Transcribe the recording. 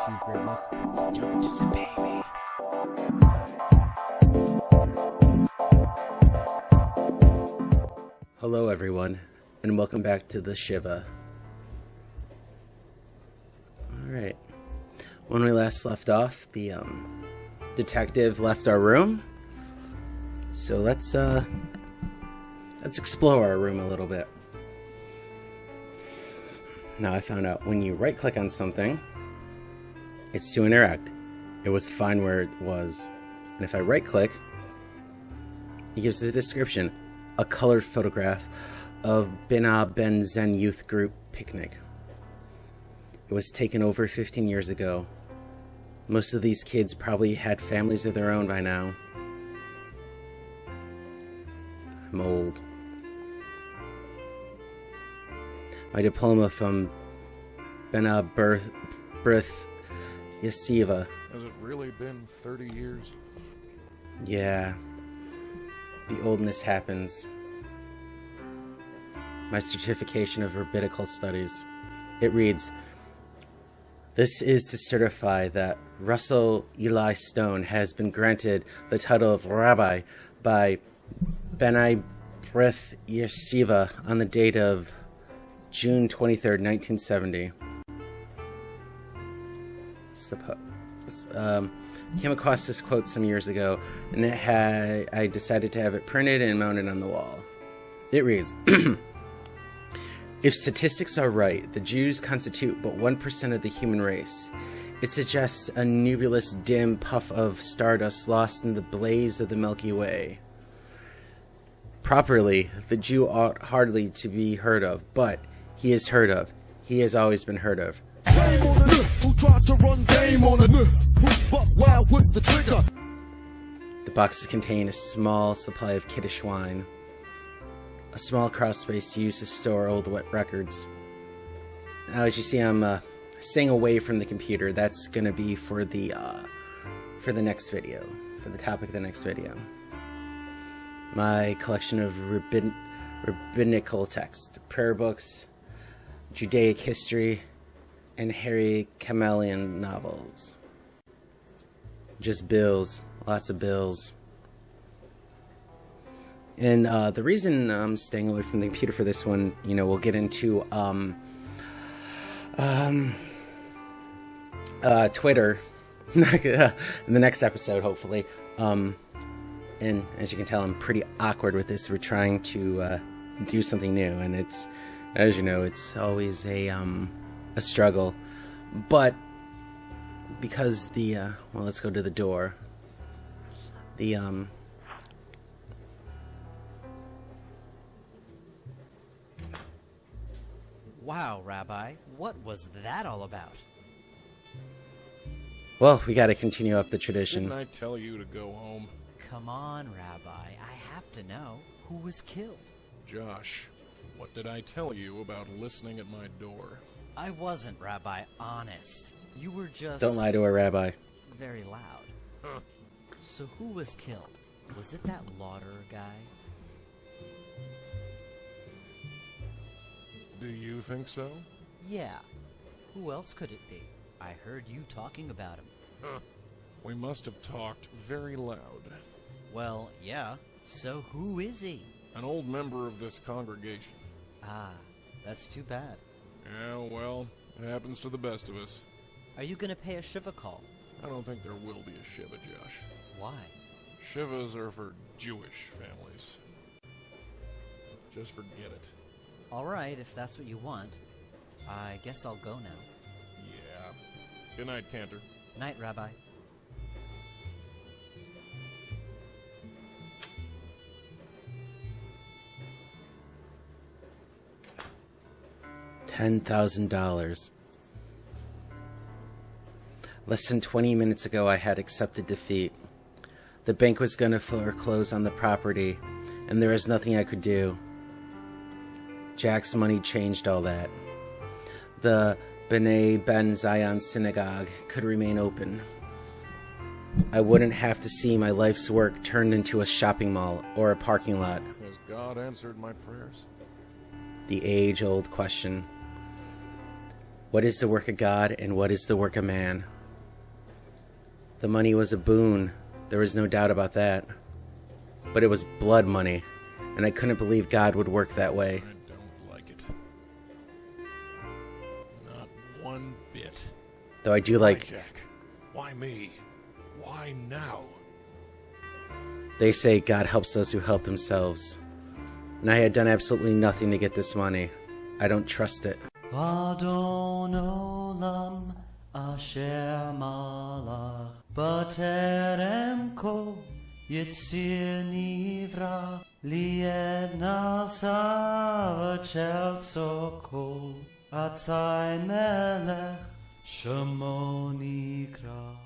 achieve greatness. Don't disobey me. Hello everyone, and welcome back to the Shivah. Alright. When we last left off, the detective left our room. So let's explore our room a little bit. Now I found out when you right click on something, it's to interact. It was fine where it was. And if I right click, it gives us a description. A colored photograph of Bina Ben Zen Youth Group picnic. It was taken over 15 years ago. Most of these kids probably had families of their own by now. I'm old. My diploma from Bina Birth Yeshiva. Has it really been 30 years? Yeah. The oldness happens. My certification of rabbinical studies. It reads, "This is to certify that Russell Eli Stone has been granted the title of rabbi by B'nai B'rith Yeshiva on the date of June 23rd, 1970. Came across this quote some years ago, and I decided to have it printed and mounted on the wall. It reads, "If statistics are right, the Jews constitute but 1% of the human race. It suggests a nebulous, dim puff of stardust lost in the blaze of the Milky Way. Properly, the Jew ought hardly to be heard of, but he is heard of. He has always been heard of." Shame on the who tried to run game on the who buck wild with the trigger. The boxes contain a small supply of kiddish wine, a small crawl space used to store old wet records. Now, as you see, I'm staying away from the computer. That's going to be for the next video, for the topic of the next video. My collection of rabbinical texts, prayer books, Judaic history, and Harry Chameleon novels. Just bills. Lots of bills. And the reason I'm staying away from the computer for this one, we'll get into Twitter in the next episode, hopefully. And as you can tell, I'm pretty awkward with this. We're trying to do something new, and it's, as you know, it's always a struggle. But because let's go to the door. Wow, Rabbi, what was that all about? Well, we got to continue up the tradition. Didn't I tell you to go home? Come on, Rabbi, I have to know who was killed. Josh, what did I tell you about listening at my door? I wasn't, Rabbi, honest. You were just... Don't lie to a rabbi. Very loud. So who was killed? Was it that Lauder guy? Do you think so? Yeah. Who else could it be? I heard you talking about him. We must have talked very loud. Well, yeah. So who is he? An old member of this congregation. Ah, that's too bad. Yeah, well, it happens to the best of us. Are you gonna pay a Shiva call? I don't think there will be a Shiva, Josh. Why? Shivas are for Jewish families. Just forget it. Alright, if that's what you want. I guess I'll go now. Yeah. Good night, Cantor. Night, Rabbi. $10,000. Less than 20 minutes ago, I had accepted defeat. The bank was going to foreclose on the property, and there was nothing I could do. Jack's money changed all that. The B'nai Ben Zion synagogue could remain open. I wouldn't have to see my life's work turned into a shopping mall or a parking lot. Has God answered my prayers? The age-old question. What is the work of God, and what is the work of man? The money was a boon, there was no doubt about that. But it was blood money, and I couldn't believe God would work that way. I don't like it. Not one bit. Though I do Why, like... Jack? Why me? Why now? They say God helps those who help themselves. And I had done absolutely nothing to get this money. I don't trust it. Adon olam asher malach baterem kol yitzir nivra lied nasav chelso kol atzai melech shemo nikra.